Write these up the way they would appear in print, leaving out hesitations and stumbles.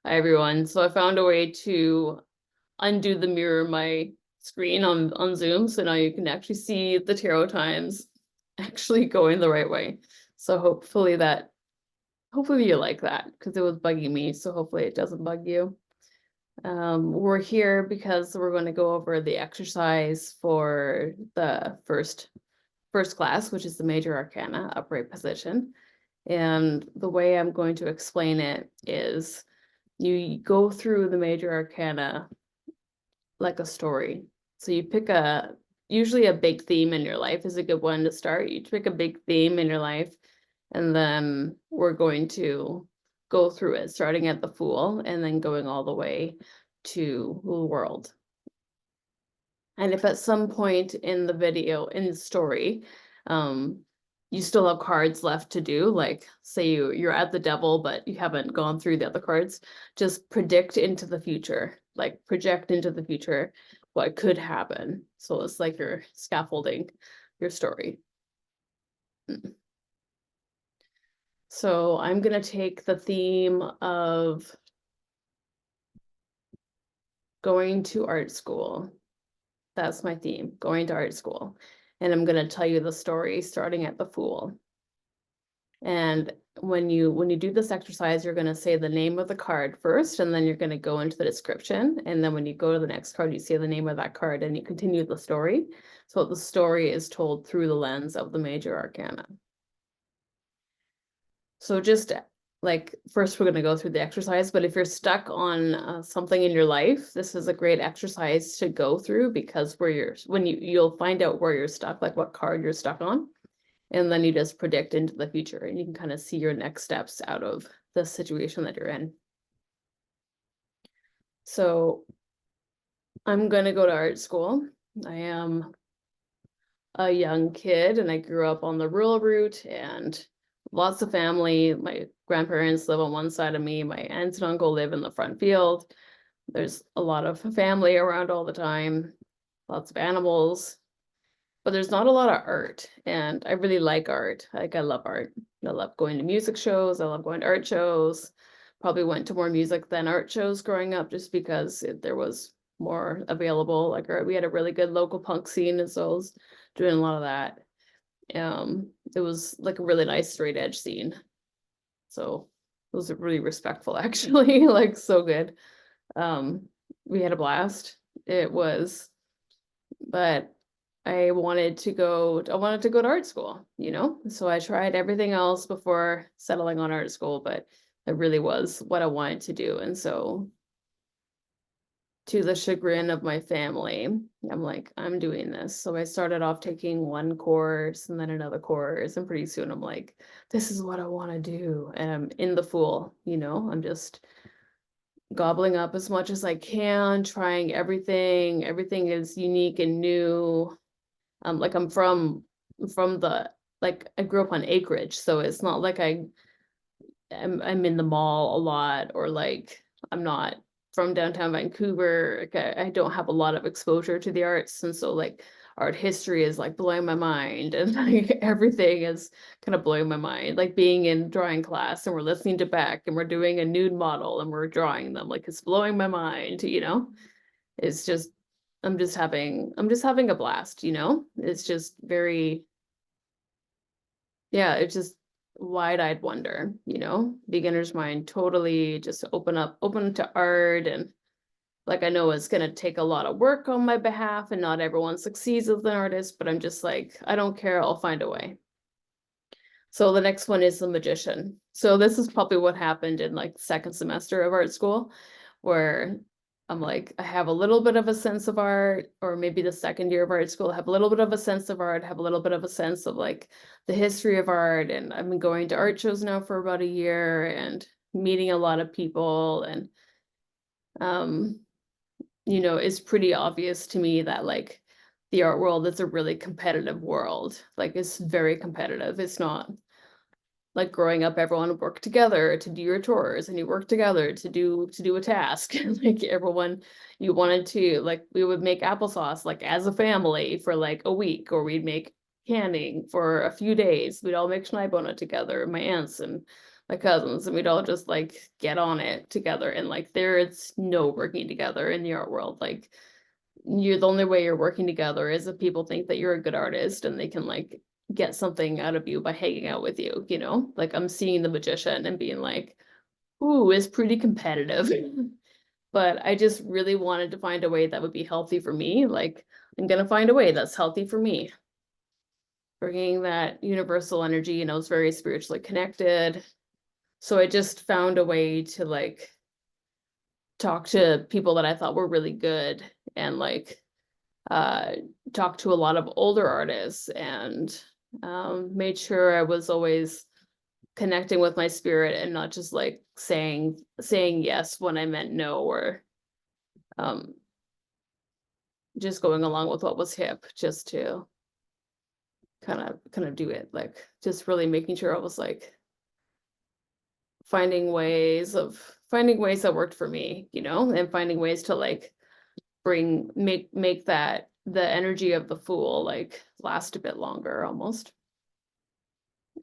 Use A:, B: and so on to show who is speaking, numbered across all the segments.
A: Hi everyone. So I found a way to undo the mirror of my screen on Zoom, so now you can actually see the tarot times actually going the right way. So hopefully you like that, because it was bugging me, so hopefully it doesn't bug you. We're here because we're going to go over the exercise for the first class, which is the Major Arcana upright position. And the way I'm going to explain it is you go through the Major Arcana like a story. So you pick usually a big theme in your life is a good one to start. You pick a big theme in your life, and then we're going to go through it, starting at the Fool and then going all the way to the World. And if at some point in the video, in the story, you still have cards left to do, like say you're at the Devil, but you haven't gone through the other cards, just predict into the future, like project into the future what could happen. So it's like you're scaffolding your story. So I'm gonna take the theme of going to art school. That's my theme, going to art school. And I'm gonna tell you the story starting at the Fool. And when you do this exercise, you're gonna say the name of the card first, and then you're gonna go into the description. And then when you go to the next card, you say the name of that card and you continue the story. So the story is told through the lens of the Major Arcana. So just like first we're going to go through the exercise, but if you're stuck on something in your life, this is a great exercise to go through, because you'll find out where you're stuck, like what card you're stuck on, and then you just predict into the future and you can kind of see your next steps out of the situation that you're in. So I'm going to go to art school. I am a young kid and I grew up on the rural route, and lots of family. My grandparents live on one side of me. My aunts and uncle live in the front field. There's a lot of family around all the time, lots of animals, but there's not a lot of art. And I really like art. Like, I love art. I love going to music shows. I love going to art shows. Probably went to more music than art shows growing up, just because there was more available. Like, we had a really good local punk scene, and so I was doing a lot of that. It was like a really nice straight edge scene. So it was really respectful, actually, like so good. We had a blast. It was, but I wanted to go to art school, So I tried everything else before settling on art school, but it really was what I wanted to do. And so, to the chagrin of my family, I'm like, I'm doing this. So I started off taking one course and then another course, and pretty soon I'm like, this is what I want to do. And I'm in the Fool, I'm just gobbling up as much as I can, trying everything. Everything is unique and new. Like, I'm from the, like, I grew up on acreage, so it's not like I'm in the mall a lot, or like I'm not from downtown Vancouver. Like, I don't have a lot of exposure to the arts, and so like art history is like blowing my mind, and like everything is kind of blowing my mind. Like being in drawing class and we're listening to Beck and we're doing a nude model and we're drawing them, like it's blowing my mind. It's just I'm just having a blast. It's just very, yeah, it's just wide-eyed wonder, beginner's mind, totally just open to art. And like, I know it's going to take a lot of work on my behalf and not everyone succeeds as an artist, but I'm just like, I don't care, I'll find a way. So the next one is the Magician. So this is probably what happened in like second semester of art school, where I'm like, I have a little bit of a sense of art, or maybe the second year of art school, I have a little bit of a sense of art, have a little bit of a sense of like the history of art. And I've been going to art shows now for about a year and meeting a lot of people. And, it's pretty obvious to me that like the art world is a really competitive world. Like, it's very competitive. It's not like growing up, everyone would work together to do your chores, and you work together to do a task. Like, everyone, you wanted to, like, we would make applesauce like as a family for like a week, or we'd make canning for a few days. We'd all make Schneebona together, my aunts and my cousins, and we'd all just like get on it together. And like there's no working together in the art world. Like the only way you're working together is if people think that you're a good artist and they can like get something out of you by hanging out with you, you know? Like I'm seeing the magician and being like, ooh, it's pretty competitive. But I just really wanted to find a way that would be healthy for me. Like I'm gonna find a way that's healthy for me. Bringing that universal energy, you know, it's very spiritually connected. So I just found a way to like talk to people that I thought were really good and like uh talk to a lot of older artists and made sure I was always connecting with my spirit and not just like saying yes when I meant no, or um just going along with what was hip just to kind of do it, like just really making sure I was like finding ways that worked for me, you know, and finding ways to like make that the energy of the Fool like last a bit longer almost.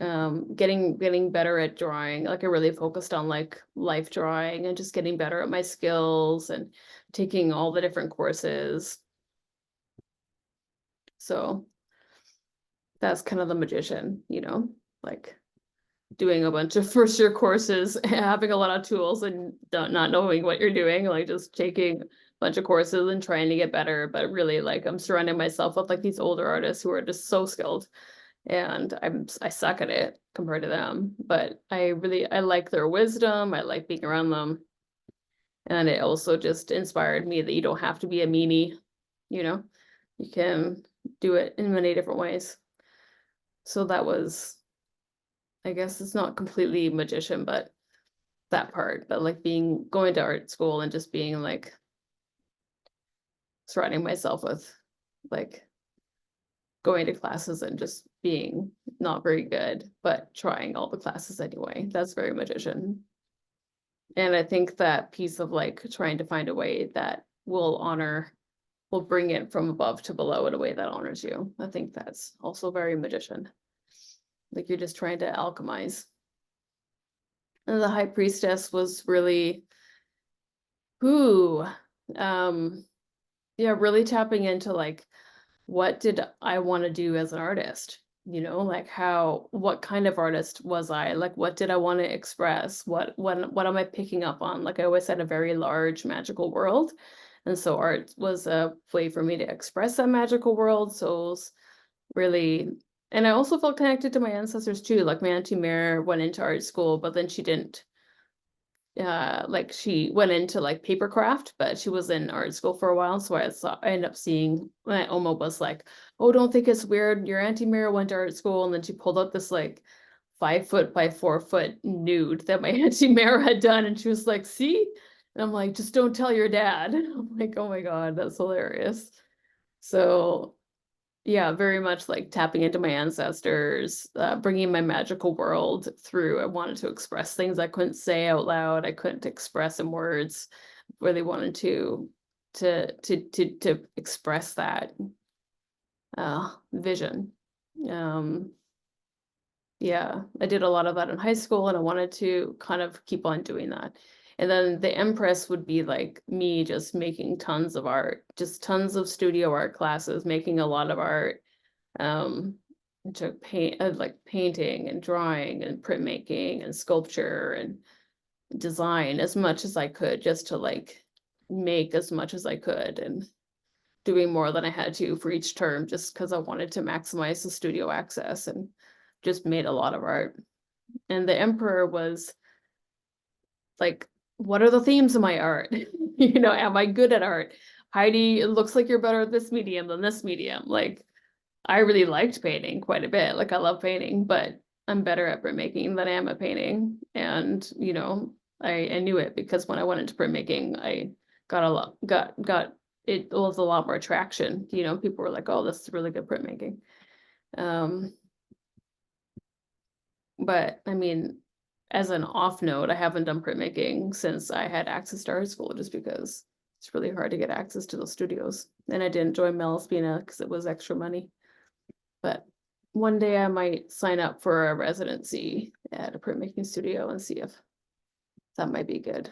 A: Getting better at drawing. Like I really focused on like life drawing and just getting better at my skills and taking all the different courses. So that's kind of the magician, you know, like doing a bunch of first year courses, having a lot of tools and not knowing what you're doing, like just taking a bunch of courses and trying to get better. But really like I'm surrounding myself with like these older artists who are just so skilled, and I suck at it compared to them. But I like their wisdom. I like being around them. And it also just inspired me that you don't have to be a meanie, you know, you can do it in many different ways. So that was, I guess it's not completely magician, but that part, but like going to art school and just being like surrounding myself with like going to classes and just being not very good, but trying all the classes anyway. That's very magician. And I think that piece of like trying to find a way that will bring it from above to below in a way that honors you. I think that's also very magician. Like you're just trying to alchemize. And the high priestess was really, ooh, yeah, really tapping into like, what did I want to do as an artist? You know, like what kind of artist was I? Like, what did I want to express? What am I picking up on? Like, I always had a very large magical world. And so art was a way for me to express that magical world. So it was really, and I also felt connected to my ancestors too. Like my Auntie Mare went into art school, but then she didn't like she went into like paper craft, but she was in art school for a while. So I ended up seeing my Oma was like, oh, don't think it's weird. Your Auntie Mira went to art school, and then she pulled up this like 5 foot by 4 foot nude that my Auntie Mira had done, and she was like, see? And I'm like, just don't tell your dad. I'm like, oh my God, that's hilarious. So yeah, very much like tapping into my ancestors, bringing my magical world through. I wanted to express things I couldn't say out loud. I couldn't express in words. Really wanted to express that vision. Yeah, I did a lot of that in high school, and I wanted to kind of keep on doing that. And then the Empress would be like me just making tons of art, just tons of studio art classes, making a lot of art. Took like painting and drawing and printmaking and sculpture and design as much as I could, just to like make as much as I could, and doing more than I had to for each term just because I wanted to maximize the studio access, and just made a lot of art. And the Emperor was like, what are the themes of my art? You know, am I good at art? Heidi, it looks like you're better at this medium than this medium. Like, I really liked painting quite a bit. Like, I love painting, but I'm better at printmaking than I am at painting. And, you know, I knew it because when I went into printmaking, I got it was a lot more traction. You know, people were like, oh, this is really good printmaking. But I mean, as an off note, I haven't done printmaking since I had access to art school, just because it's really hard to get access to those studios. And I didn't join Malaspina because it was extra money. But one day I might sign up for a residency at a printmaking studio and see if that might be good.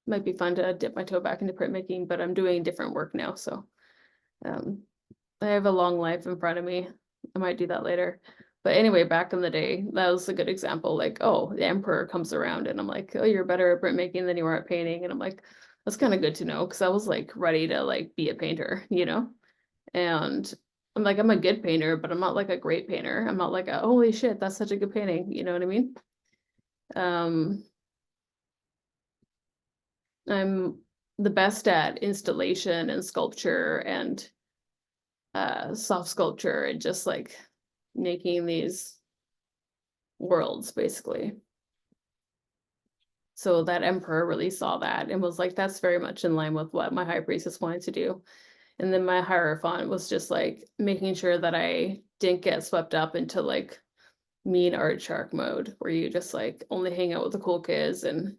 A: Might be fun to dip my toe back into printmaking, but I'm doing different work now, so I have a long life in front of me. I might do that later. But anyway, back in the day, that was a good example. Like, oh, the emperor comes around and I'm like, oh, you're better at printmaking than you are at painting. And I'm like, that's kind of good to know, because I was like ready to like be a painter, you know? And I'm like, I'm a good painter, but I'm not like a great painter. I'm not like, holy shit, that's such a good painting. You know what I mean? I'm the best at installation and sculpture and soft sculpture and just like making these worlds basically. So that emperor really saw that and was like, that's very much in line with what my high priestess wanted to do. And then my hierophant was just like making sure that I didn't get swept up into like mean art shark mode, where you just like only hang out with the cool kids, and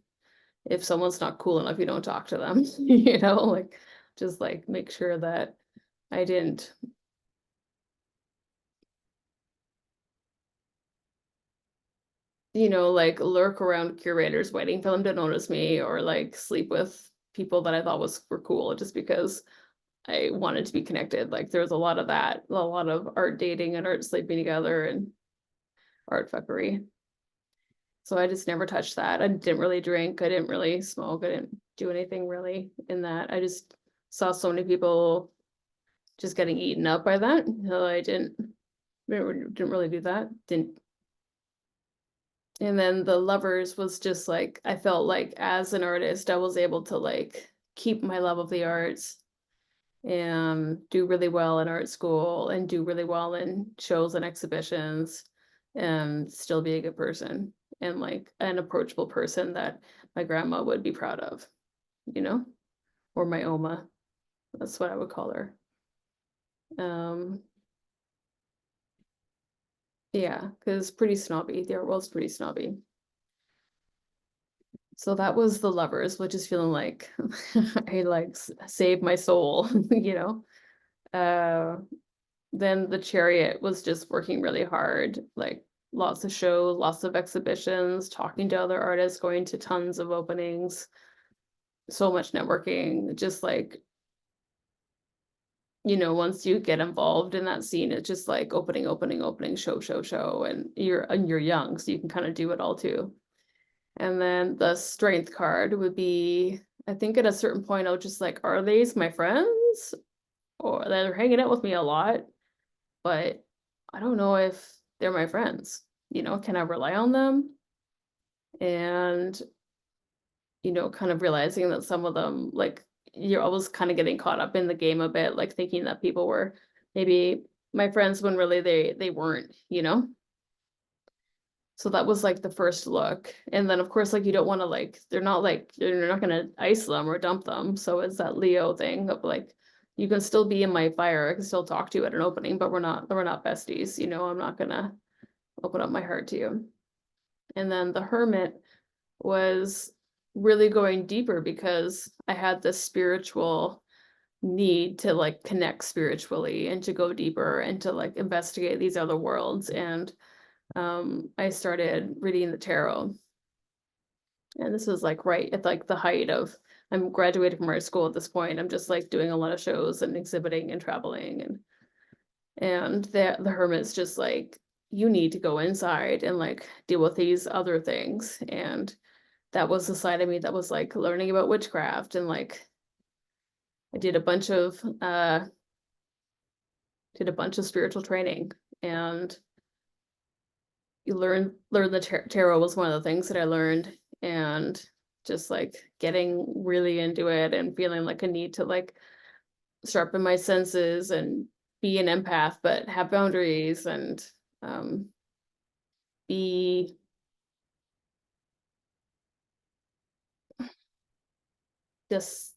A: if someone's not cool enough, you don't talk to them, you know, like just like make sure that I didn't, you know, like lurk around curators waiting for them to notice me, or like sleep with people that I thought were cool just because I wanted to be connected. Like there was a lot of that, a lot of art dating and art sleeping together and art fuckery. So I just never touched that. I didn't really drink. I didn't really smoke. I didn't do anything really in that. I just saw so many people just getting eaten up by that. So I didn't really do that. Didn't. And then the lovers was just like, I felt like as an artist, I was able to like keep my love of the arts and do really well in art school and do really well in shows and exhibitions and still be a good person and like an approachable person that my grandma would be proud of, you know, or my Oma. That's what I would call her. Yeah, because pretty snobby. The art world's pretty snobby. So that was the lovers, which is feeling like I like saved my soul, you know. Then the chariot was just working really hard, like lots of shows, lots of exhibitions, talking to other artists, going to tons of openings, so much networking, just like, you know, once you get involved in that scene, it's just like opening, show, and you're young, so you can kind of do it all too. And then the strength card would be, I think at a certain point, I was just like, are these my friends? Or they're hanging out with me a lot, but I don't know if they're my friends. You know, can I rely on them? And, you know, kind of realizing that some of them, like, you're always kind of getting caught up in the game a bit, like thinking that people were maybe my friends when really they weren't, you know? So that was like the first look. And then of course, like you don't want to like, they're not gonna ice them or dump them. So it's that Leo thing of like, you can still be in my fire, I can still talk to you at an opening, but we're not besties, you know, I'm not gonna open up my heart to you. And then the hermit was really going deeper because I had this spiritual need to like connect spiritually and to go deeper and to like investigate these other worlds. And I started reading the tarot. And this was like right at like the height of, I'm graduating from art school at this point. I'm just like doing a lot of shows and exhibiting and traveling, and the hermit's just like, you need to go inside and like deal with these other things. And that was the side of me that was like learning about witchcraft, and like I did a bunch of spiritual training, and you learn the tarot was one of the things that I learned, and just like getting really into it and feeling like a need to like sharpen my senses and be an empath but have boundaries, and be just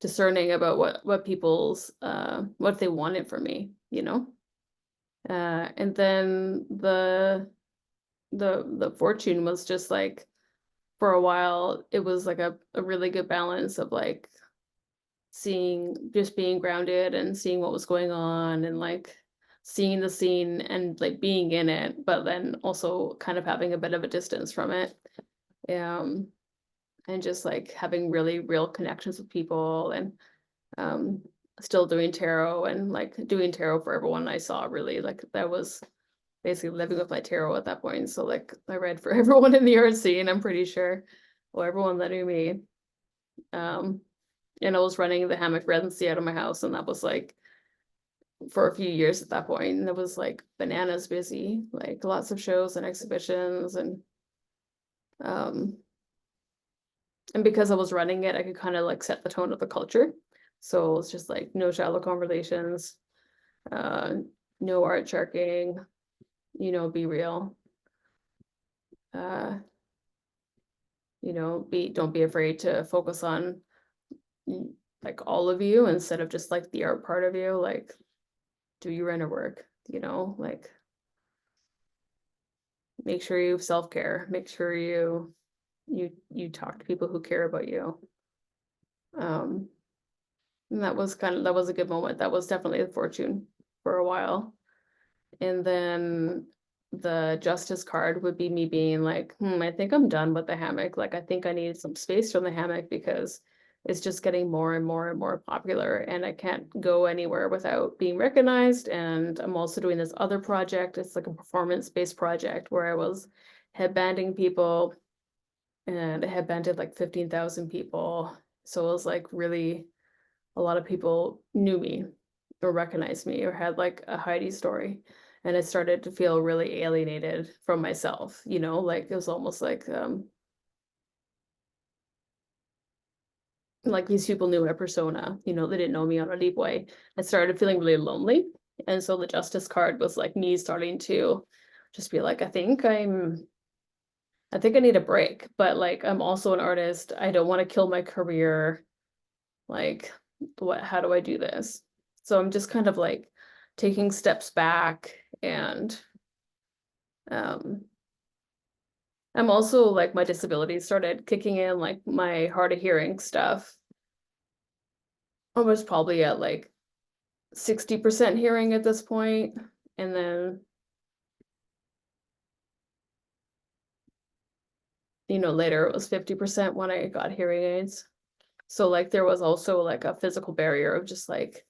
A: discerning about what people's what they wanted from me, you know. And then the fortune was just like, for a while it was like a really good balance of like seeing, just being grounded and seeing what was going on, and like seeing the scene and like being in it, but then also kind of having a bit of a distance from it. Um, and just like having really real connections with people, and um still doing tarot, and like doing tarot for everyone I saw. Really, like that was basically living with my tarot at that point. So like I read for everyone in the art scene, I'm pretty sure, or everyone that knew me. Um, and I was running the hammock residency out of my house, and that was like for a few years at that point, and it was like bananas busy, like lots of shows and exhibitions, um and because I was running it, I could kind of like set the tone of the culture. So it's just like no shallow conversations, uh no art sharking, be real. uh don't be afraid to focus on like all of you instead of just like the art part of you. Like, do your inner work, like make sure you self-care, make sure you talk to people who care about you. um and that was a good moment. That was definitely a fortune for a while. And then the justice card would be me being like, I think I'm done with the hammock. Like, I think I need some space from the hammock because it's just getting more and more and more popular, and I can't go anywhere without being recognized. And I'm also doing this other project. It's like a performance-based project where I was headbanding people, and I headbanded like 15,000 people. So it was like really a lot of people knew me or recognized me or had like a Heidi story. And I started to feel really alienated from myself, like it was almost like these people knew my persona, they didn't know me on a deep way. I started feeling really lonely. And so the justice card was like me starting to just be like, I think I need a break, but like I'm also an artist. I don't want to kill my career. Like, how do I do this? So I'm just kind of like taking steps back, and um I'm also like my disability started kicking in, like my hard of hearing stuff. I was probably at like 60% hearing at this point, and then later it was 50% when I got hearing aids. So like there was also like a physical barrier of just like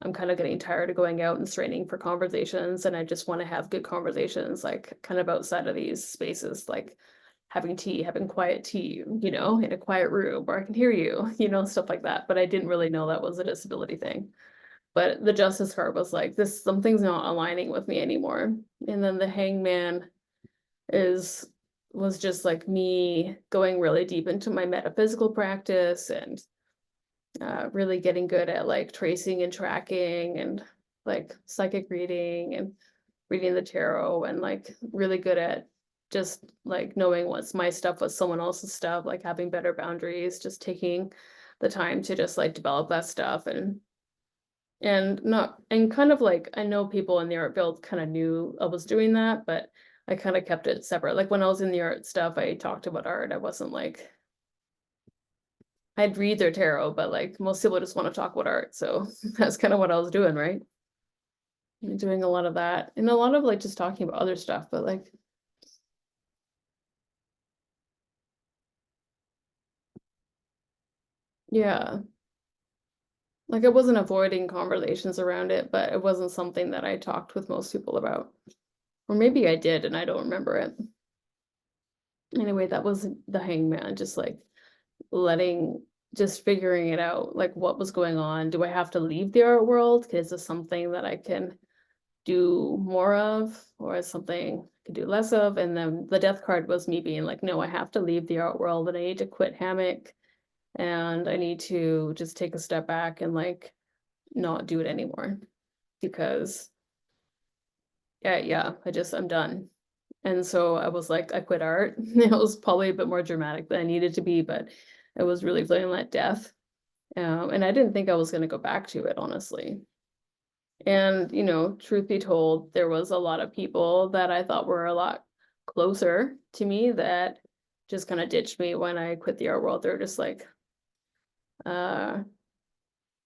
A: I'm kind of getting tired of going out and straining for conversations, and I just want to have good conversations, like kind of outside of these spaces, like having tea, having quiet tea, in a quiet room where I can hear you, stuff like that. But I didn't really know that was a disability thing. But the justice card was like, this, something's not aligning with me anymore. And then the hangman is was just like me going really deep into my metaphysical practice, and really getting good at like tracing and tracking, and like psychic reading and reading the tarot, and like really good at just like knowing what's my stuff, what's someone else's stuff, like having better boundaries, just taking the time to just like develop that stuff. And not, and kind of like I know people in the art field kind of knew I was doing that, but I kind of kept it separate. Like when I was in the art stuff, I talked about art. I wasn't like, I'd read their tarot, but like most people just want to talk about art. So that's kind of what I was doing, right? Doing a lot of that, and a lot of like just talking about other stuff, but like, yeah, like I wasn't avoiding conversations around it, but it wasn't something that I talked with most people about. Or maybe I did and I don't remember it. Anyway, that was the hangman, just like letting, just figuring it out, like what was going on. Do I have to leave the art world? Is this something that I can do more of, or is something I can do less of? And then the death card was me being like, no, I have to leave the art world, and I need to quit hammock, and I need to just take a step back and like not do it anymore, because yeah, I'm done. And so I was like, I quit art. It was probably a bit more dramatic than I needed to be, but it was really feeling like death. And I didn't think I was going to go back to it, honestly. And, truth be told, there was a lot of people that I thought were a lot closer to me that just kind of ditched me when I quit the art world. They're just like, uh,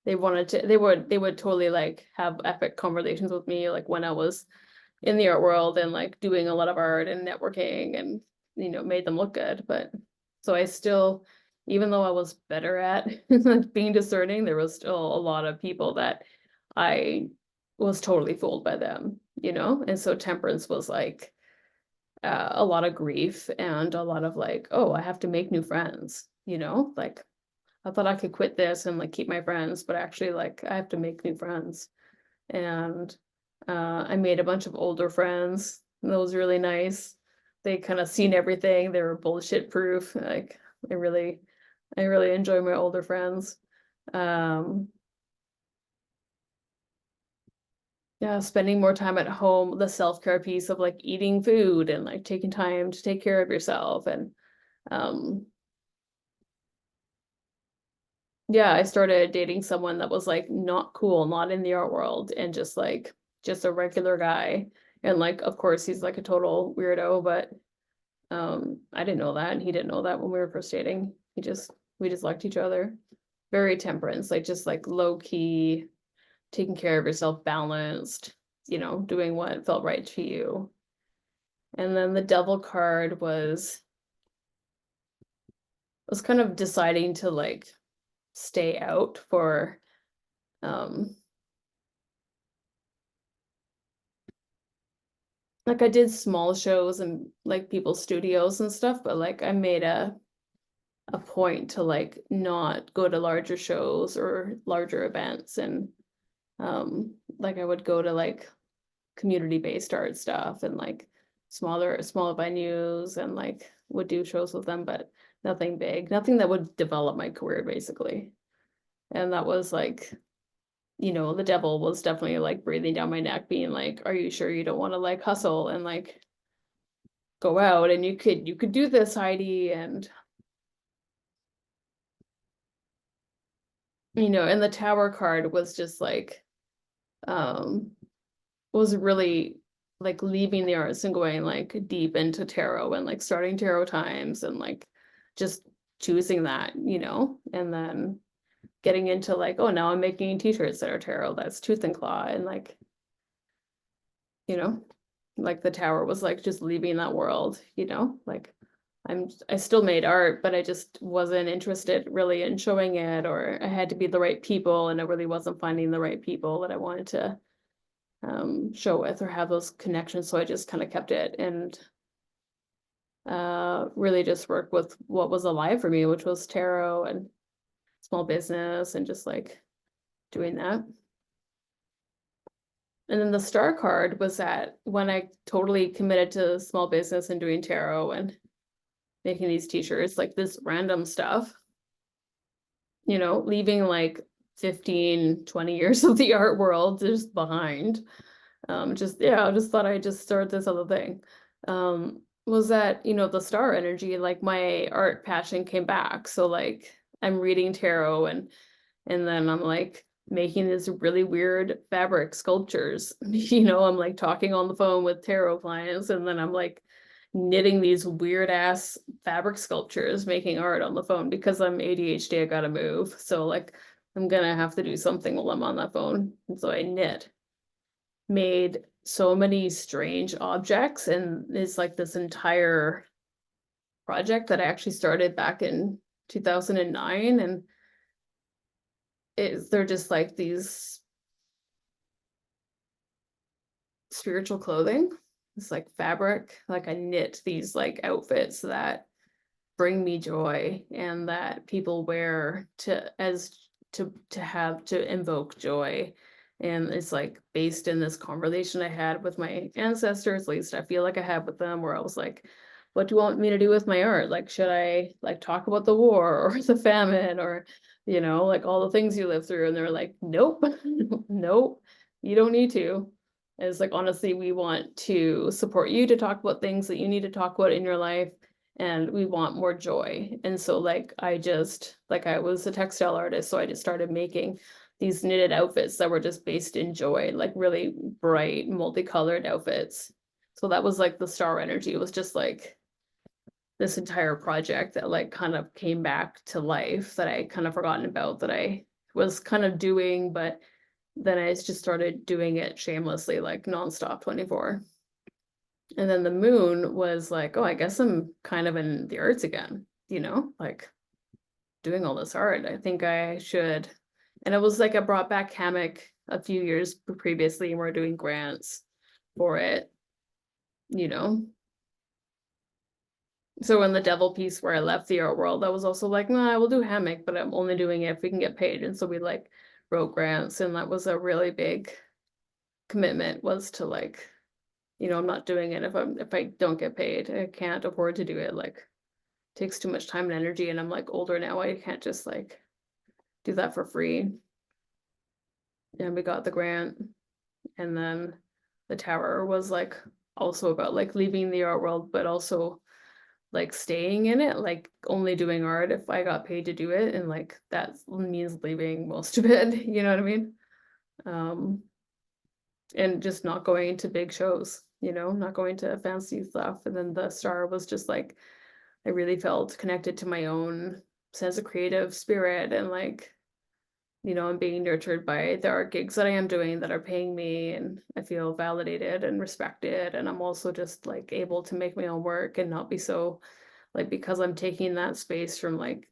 A: they would totally like have epic conversations with me, like when I was in the art world and like doing a lot of art and networking and, you know, made them look good. But so I still, even though I was better at being discerning, there was still a lot of people that I was totally fooled by them, you know? And so temperance was like a lot of grief and a lot of like, oh, I have to make new friends, you know? Like I thought I could quit this and like keep my friends, but actually like I have to make new friends. And I made a bunch of older friends. And that was really nice. They kind of seen everything. They were bullshit proof. Like I really enjoy my older friends. Um, yeah, spending more time at home, the self-care piece of like eating food and like taking time to take care of yourself. And um, yeah, I started dating someone that was like not cool, not in the art world, and just like just a regular guy. And like, of course, he's like a total weirdo, but I didn't know that, and he didn't know that when we were first dating. We just liked each other. Very temperance, like just like low key, taking care of yourself, balanced, you know, doing what felt right to you. And then the devil card was kind of deciding to like stay out for um like I did small shows and like people's studios and stuff, but like I made a point to like not go to larger shows or larger events. And like I would go to like community-based art stuff and like smaller venues and like would do shows with them, but nothing big, nothing that would develop my career basically. And that was like, you know, the devil was definitely like breathing down my neck, being like, are you sure you don't want to like hustle and like go out, and you could do this, Heidi. And you know, and the tower card was just like um was really like leaving the arts and going like deep into tarot and like starting tarot times and like just choosing that, you know, and then getting into like, oh, now I'm making t-shirts that are tarot, that's tooth and claw. And like, you know, like the tower was like just leaving that world, you know, like I still made art, but I just wasn't interested really in showing it, or I had to be the right people, and I really wasn't finding the right people that I wanted to show with or have those connections. So I just kind of kept it and really just worked with what was alive for me, which was tarot and small business and just like doing that. And then the star card was that when I totally committed to small business and doing tarot and making these t-shirts, like this random stuff, you know, leaving like 15, 20 years of the art world just behind. Just, yeah, I just thought I'd just start this other thing. Was that, you know, the star energy, like my art passion came back. So like I'm reading tarot and then I'm like making these really weird fabric sculptures. You know, I'm like talking on the phone with tarot clients, and then I'm like knitting these weird ass fabric sculptures, making art on the phone because I'm ADHD, I gotta move. So like I'm gonna have to do something while I'm on that phone. And so I knit, made so many strange objects, and it's like this entire project that I actually started back in 2009. And they're just like these spiritual clothing. It's like fabric, like I knit these like outfits that bring me joy and that people wear to have to invoke joy. And it's like based in this conversation I had with my ancestors, at least I feel like I had with them, where I was like, what do you want me to do with my art? Like, should I like talk about the war or the famine, or, you know, like all the things you live through? And they're like, nope, nope, you don't need to. And it's like, honestly, we want to support you to talk about things that you need to talk about in your life, and we want more joy. And so like I just, like I was a textile artist, so I just started making these knitted outfits that were just based in joy, like really bright multicolored outfits. So that was like the star energy. It was just like this entire project that like kind of came back to life, that I kind of forgotten about, that I was kind of doing, but then I just started doing it shamelessly, like nonstop 24. And then the moon was like, oh, I guess I'm kind of in the arts again, like doing all this art. I think I should. And it was like I brought back hammock a few years previously, and we're doing grants for it, you know. So in the devil piece where I left the art world, I was also like, nah, I will do hammock, but I'm only doing it if we can get paid. And so we like wrote grants, and that was a really big commitment, was to like, I'm not doing it if I don't get paid. I can't afford to do it. Like, it takes too much time and energy, and I'm like older now. I can't just like do that for free. And we got the grant, and then the tower was like also about like leaving the art world, but also like staying in it, like only doing art if I got paid to do it, and like that means leaving most of it, you know what I mean? And just not going to big shows, not going to fancy stuff. And then the star was just like, I really felt connected to my own sense of creative spirit, and like, I'm being nurtured by the art gigs that I am doing that are paying me, and I feel validated and respected. And I'm also just like able to make my own work and not be so like, because I'm taking that space from like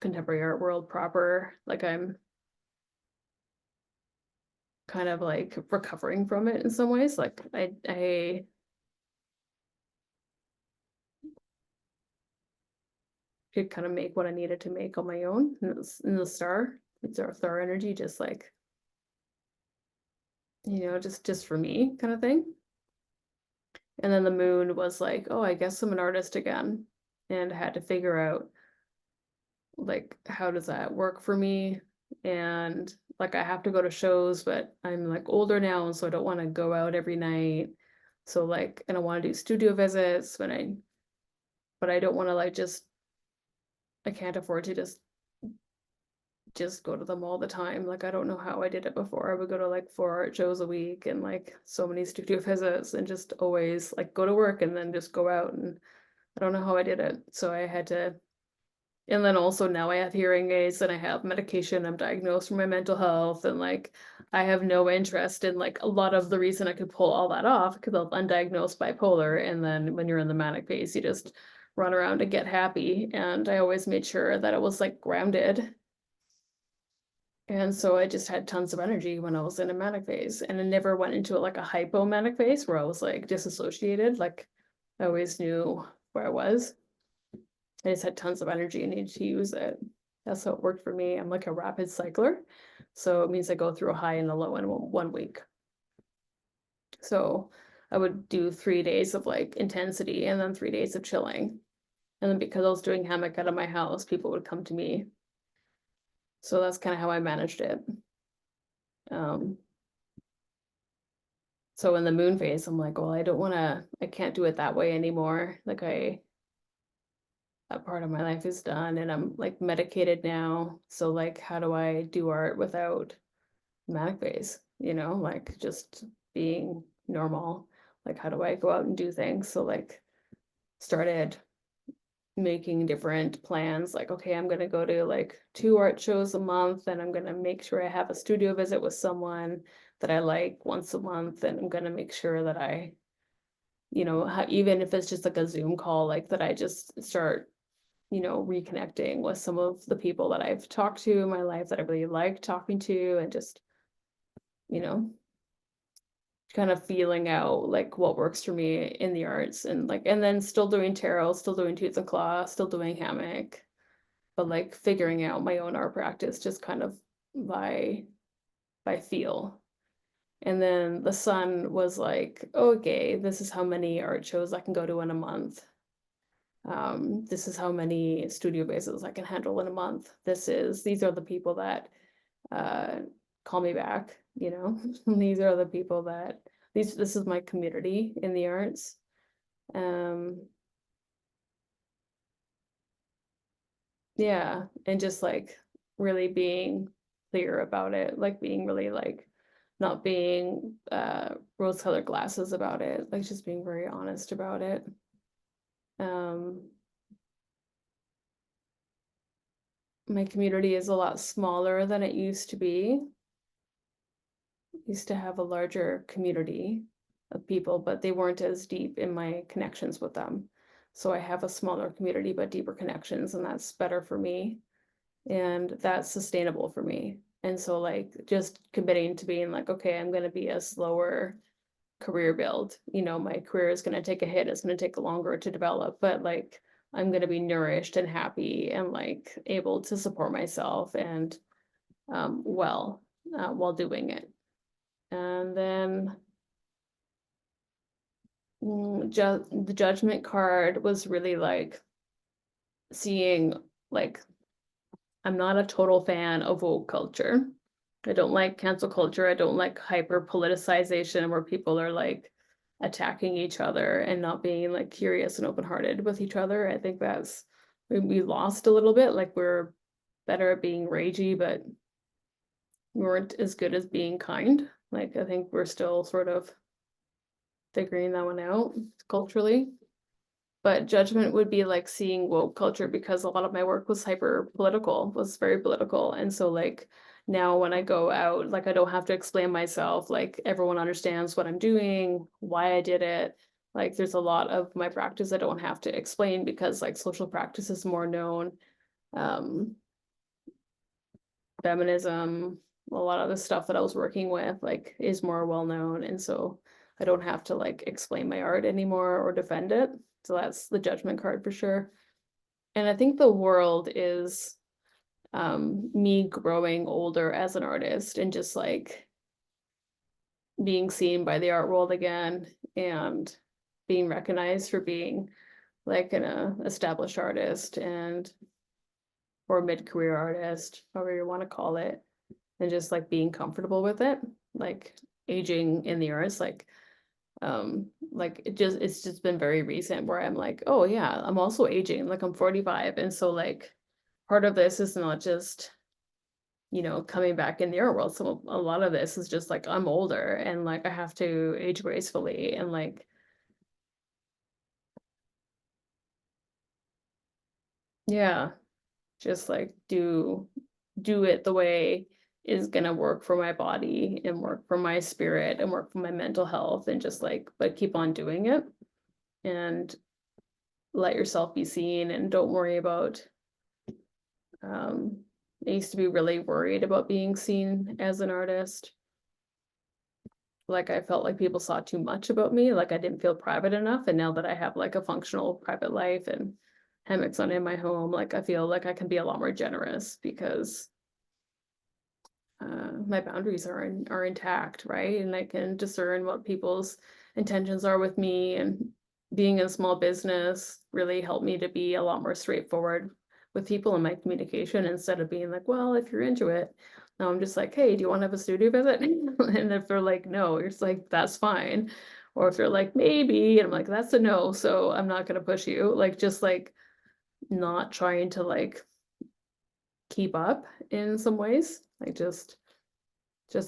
A: contemporary art world proper, like I'm kind of like recovering from it in some ways. Like I could kind of make what I needed to make on my own in the star. It's our star energy, just like, just for me kind of thing. And then the moon was like, oh, I guess I'm an artist again. And I had to figure out like how does that work for me? And like I have to go to shows, but I'm like older now, and so I don't want to go out every night. So like, and I want to do studio visits, but I don't want to like I can't afford to just go to them all the time. Like I don't know how I did it before. I would go to like 4 art shows a week and like so many studio visits, and just always like go to work and then just go out, and I don't know how I did it. So I had to. And then also now I have hearing aids and I have medication. I'm diagnosed for my mental health, and like I have no interest in like a lot of the reason I could pull all that off because I'm undiagnosed bipolar. And then when you're in the manic phase, you just run around and get happy. And I always made sure that it was like grounded. And so I just had tons of energy when I was in a manic phase, and I never went into like a hypomanic phase where I was like disassociated. Like I always knew where I was. I just had tons of energy and needed to use it. That's how it worked for me. I'm like a rapid cycler. So it means I go through a high and a low in 1 week. So I would do 3 days of like intensity and then 3 days of chilling. And then because I was doing hammock out of my house, people would come to me. So that's kind of how I managed it. So in the moon phase, I'm like, well, I can't do it that way anymore. Like that part of my life is done, and I'm like medicated now. So like, how do I do art without manic phase? Like just being normal. Like, how do I go out and do things? So like started making different plans. Like, okay, I'm gonna go to like 2 art shows a month, and I'm gonna make sure I have a studio visit with someone that I like once a month, and I'm gonna make sure that I, even if it's just like a Zoom call, like that I just start reconnecting with some of the people that I've talked to in my life that I really like talking to, and just, you know, kind of feeling out like what works for me in the arts, and like, and then still doing tarot, still doing tooth and claw, still doing hammock, but like figuring out my own art practice just kind of by feel. And then the sun was like, okay, this is how many art shows I can go to in a month. This is how many studio bases I can handle in a month. These are the people that call me back, these are the people that this is my community in the arts. Yeah, and just like really being clear about it, like being really like not being rose-colored glasses about it, like just being very honest about it. um my community is a lot smaller than it used to be. Used to have a larger community of people, but they weren't as deep in my connections with them. So I have a smaller community, but deeper connections, and that's better for me. And that's sustainable for me. And so like just committing to being like, okay, I'm gonna be a slower career build. You know, my career is gonna take a hit, it's gonna take longer to develop, but like I'm gonna be nourished and happy and like able to support myself and well while doing it. And then the judgment card was really like seeing like I'm not a total fan of woke culture. I don't like cancel culture. I don't like hyper politicization where people are like attacking each other and not being like curious and open-hearted with each other. I think that's we lost a little bit. Like we're better at being ragey, but we weren't as good as being kind. Like I think we're still sort of figuring that one out culturally. But judgment would be like seeing woke culture because a lot of my work was hyper political, was very political. And so like now when I go out, like I don't have to explain myself, like everyone understands what I'm doing, why I did it. Like there's a lot of my practice I don't have to explain because like social practice is more known. Feminism, a lot of the stuff that I was working with like is more well known. And so I don't have to like explain my art anymore or defend it. So that's the judgment card for sure. And I think the world is me growing older as an artist and just like being seen by the art world again and being recognized for being like an established artist and or mid-career artist, however you want to call it, and just like being comfortable with it, like aging in the arts, like it's just been very recent where I'm like, oh yeah, I'm also aging, like I'm 45. And so like part of this is not just, you know, coming back in the art world. So a lot of this is just like I'm older and like I have to age gracefully and like yeah, just like do it the way is gonna work for my body and work for my spirit and work for my mental health and just like but keep on doing it and let yourself be seen and don't worry about I used to be really worried about being seen as an artist. Like I felt like people saw too much about me, like I didn't feel private enough. And now that I have like a functional private life and hammocks on in my home, like I feel like I can be a lot more generous because my boundaries are intact, right? And I can discern what people's intentions are with me. And being in small business really helped me to be a lot more straightforward with people in my communication instead of being like, well, if you're into it. Now I'm just like, hey, do you want to have a studio visit? And if they're like, no, it's like, that's fine. Or if they're like, maybe, and I'm like, that's a no, so I'm not gonna push you. Like just like not trying to like keep up in some ways. Like just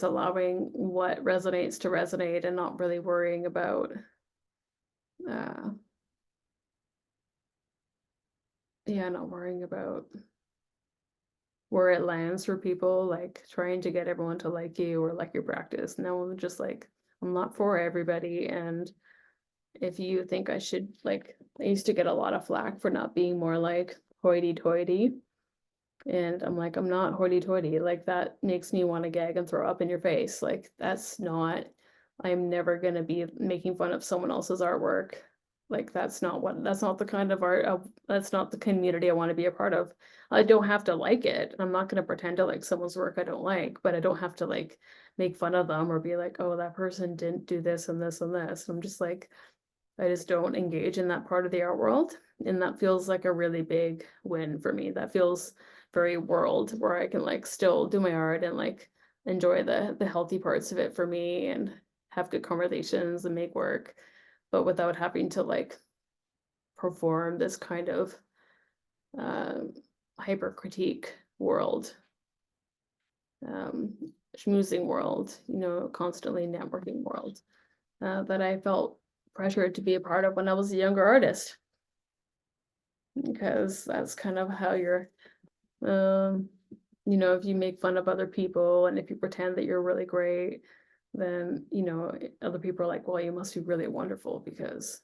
A: allowing what resonates to resonate and not really worrying about uh yeah, not worrying about where it lands for people, like trying to get everyone to like you or like your practice. No, I'm just like I'm not for everybody. And if you think I should like I used to get a lot of flack for not being more like hoity-toity. And I'm like, I'm not hoity-toity. Like that makes me want to gag and throw up in your face. Like that's not, I'm never gonna be making fun of someone else's artwork. Like that's not the kind of art, that's not the community I want to be a part of. I don't have to like it. I'm not gonna pretend to like someone's work I don't like, but I don't have to like make fun of them or be like, oh, that person didn't do this and this and this. I'm just like, I just don't engage in that part of the art world. And that feels like a really big win for me. That feels very world where I can like still do my art and like enjoy the healthy parts of it for me and have good conversations and make work, but without having to like perform this kind of uh, hyper critique world, schmoozing world, you know, constantly networking world that I felt pressured to be a part of when I was a younger artist. Because that's kind of how you're You know, if you make fun of other people and if you pretend that you're really great, then, you know, other people are like, well, you must be really wonderful because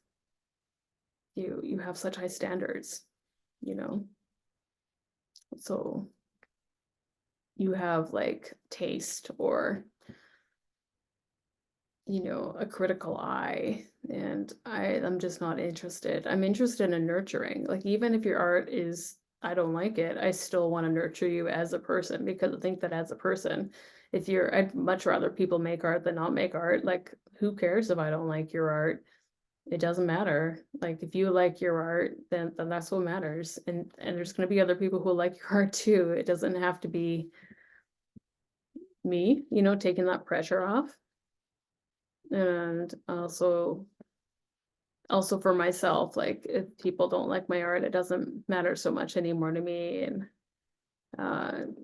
A: you have such high standards, you know. So you have like taste or, you know, a critical eye, and I'm just not interested. I'm interested in nurturing. Like, even if your art is, I don't like it, I still want to nurture you as a person, because I think that as a person, if you're, I'd much rather people make art than not make art. Like, who cares if I don't like your art? It doesn't matter. Like, if you like your art, then that's what matters. And there's going to be other people who like your art too. It doesn't have to be me, you know, taking that pressure off. And also for myself, like, if people don't like my art, it doesn't matter so much anymore to me. And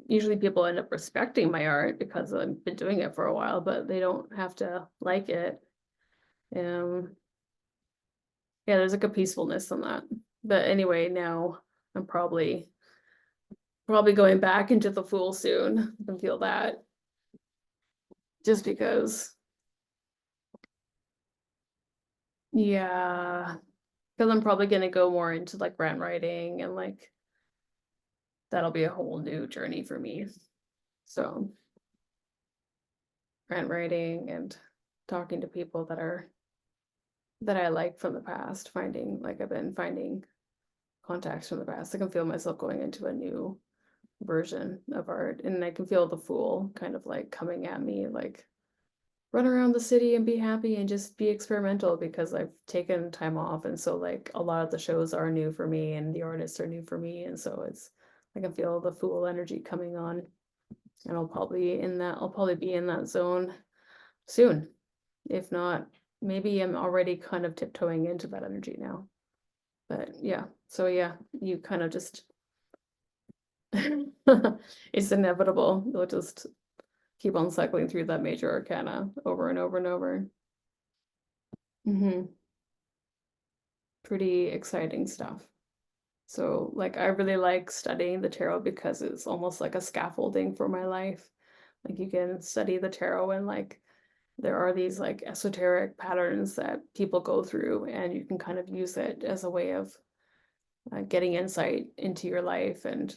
A: usually people end up respecting my art because I've been doing it for a while, but they don't have to like it. Yeah, there's like a peacefulness in that. But anyway, now I'm probably going back into the Fool soon. I can feel that, just because, yeah, because I'm probably gonna go more into like grant writing, and like that'll be a whole new journey for me. So grant writing and talking to people that I like from the past, finding, like, I've been finding contacts from the past. I can feel myself going into a new version of art, and I can feel the Fool kind of like coming at me, like, run around the city and be happy and just be experimental, because I've taken time off, and so like a lot of the shows are new for me and the artists are new for me, and so it's, I can feel the Fool energy coming on, and I'll probably be in that zone soon. If not, maybe I'm already kind of tiptoeing into that energy now. But yeah, so yeah, you kind of just it's inevitable. You'll just keep on cycling through that Major Arcana over and over and over. Pretty exciting stuff. So like, I really like studying the tarot because it's almost like a scaffolding for my life. Like, you can study the tarot, and like there are these like esoteric patterns that people go through, and you can kind of use it as a way of getting insight into your life and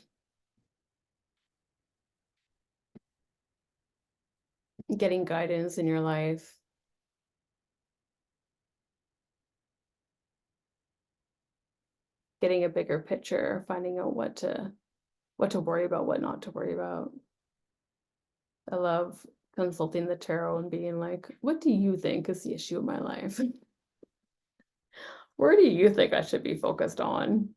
A: getting guidance in your life, getting a bigger picture, finding out what to worry about, what not to worry about. I love consulting the tarot and being like, what do you think is the issue in my life? Where do you think I should be focused on?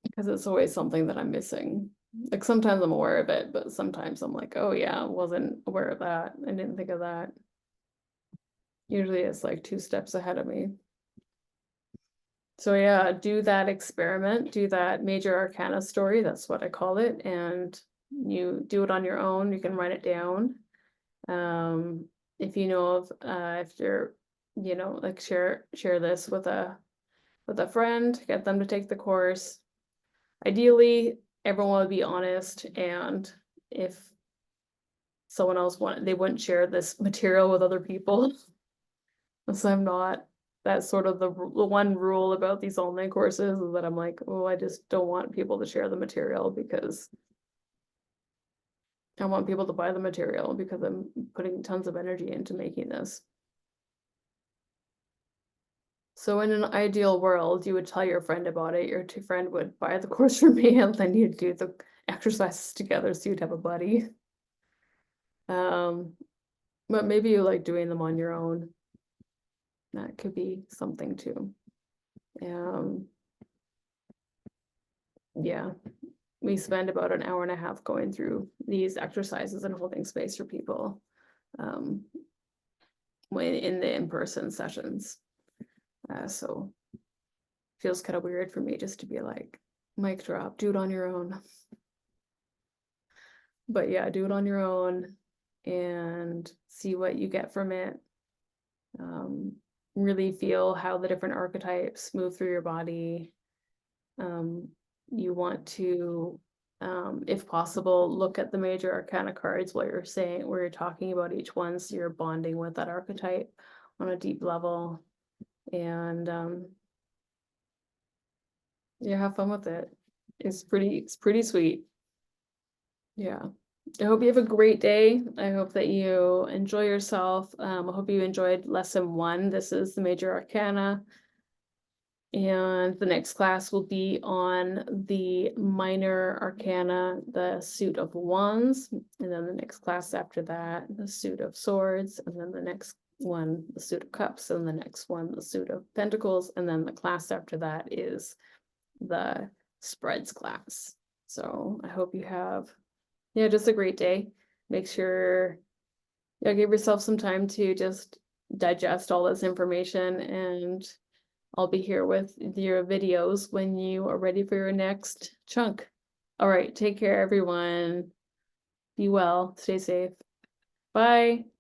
A: Because it's always something that I'm missing. Like, sometimes I'm aware of it, but sometimes I'm like, oh yeah, I wasn't aware of that. I didn't think of that. Usually it's like 2 steps ahead of me. So yeah, do that experiment, do that Major Arcana story, that's what I call it, and you do it on your own. You can write it down. If you know of, if you're, you know, like, share this with a friend, get them to take the course. Ideally, everyone would be honest, and if someone else they wouldn't share this material with other people. So I'm not, that's sort of the one rule about these online courses, is that I'm like, oh, I just don't want people to share the material, because I want people to buy the material, because I'm putting tons of energy into making this. So in an ideal world, you would tell your friend about it, your friend would buy the course from me, and then you'd do the exercises together, so you'd have a buddy. But maybe you like doing them on your own. That could be something too. Yeah, we spend about an hour and a half going through these exercises and holding space for people when in the in-person sessions. So feels kind of weird for me just to be like, mic drop, do it on your own. But yeah, do it on your own and see what you get from it. Really feel how the different archetypes move through your body. You want to, if possible, look at the major arcana cards while you're talking about each one, so you're bonding with that archetype on a deep level. And yeah, have fun with it. It's pretty sweet. Yeah. I hope you have a great day. I hope that you enjoy yourself. I hope you enjoyed lesson 1. This is the Major Arcana. And the next class will be on the Minor Arcana, the Suit of Wands. And then the next class after that, the Suit of Swords. And then the next one, the Suit of Cups. And the next one, the Suit of Pentacles. And then the class after that is the Spreads class. So I hope you have, yeah, just a great day. Make sure, yeah, give yourself some time to just digest all this information, and I'll be here with your videos when you are ready for your next chunk. All right, take care, everyone. Be well, stay safe. Bye.